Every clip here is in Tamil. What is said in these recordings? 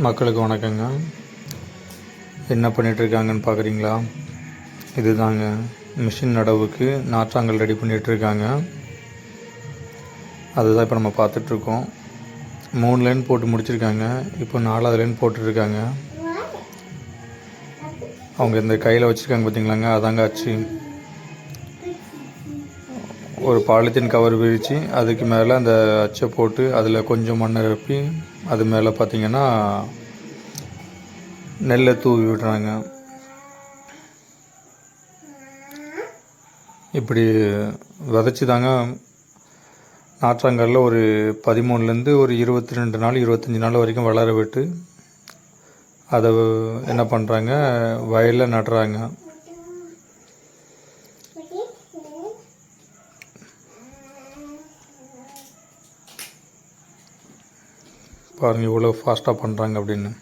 மக்களுக்கு வணக்கங்க. என்ன பண்ணிகிட்ருக்காங்கன்னு பார்க்குறீங்களா? இது தாங்க மிஷின் நடவுக்கு நாற்றாங்கல் ரெடி பண்ணிகிட்ருக்காங்க. அதுதான் இப்போ நம்ம பார்த்துட்ருக்கோம். 3 லைன் போட்டு முடிச்சிருக்காங்க. இப்போ 4வது லைன் போட்டுட்ருக்காங்க. அவங்க இந்த கையில் வச்சுருக்காங்க பார்த்தீங்களாங்க, அதாங்க அச்சு. ஒரு பாலித்தீன் கவர் விரித்து அதுக்கு மேலே அந்த அச்சை போட்டு அதில் கொஞ்சம் மண்ணை நிரப்பி அது மேலே பார்த்திங்கன்னா நெல்லை தூவி விடுறாங்க. இப்படி விதைச்சி தாங்க நாற்றாங்கல்ல ஒரு 13லேருந்து ஒரு 22 நாள் 25 நாள் வரைக்கும் வளர விட்டு அதை என்ன பண்ணுறாங்க, வயலில் நடுறாங்க. பாருங்கள் இவ்வளோ ஃபாஸ்ட்டாக பண்ணுறாங்க அப்படின்னு.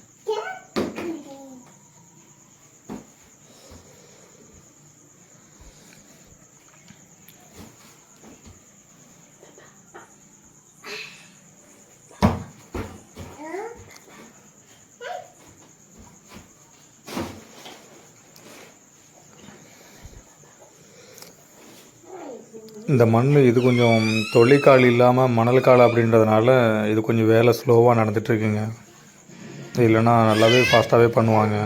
இந்த மண் இது கொஞ்சம் தொழிற்கால் இல்லாமல் மணல் கால் அப்படின்றதுனால இது கொஞ்சம் வேலை ஸ்லோவாக நடந்துகிட்ருக்குங்க. இல்லைன்னா நல்லாவே ஃபாஸ்ட்டாகவே பண்ணுவாங்க.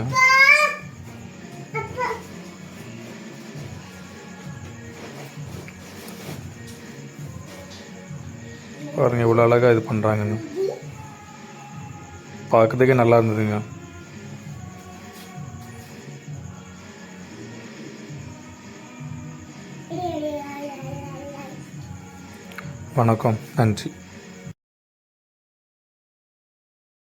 பாருங்கள் இவ்வளோ அழகாக இது பண்ணுறாங்கன்னு. பார்க்குறதுக்கே நல்லா இருந்ததுங்க. வணக்கம், நன்றி.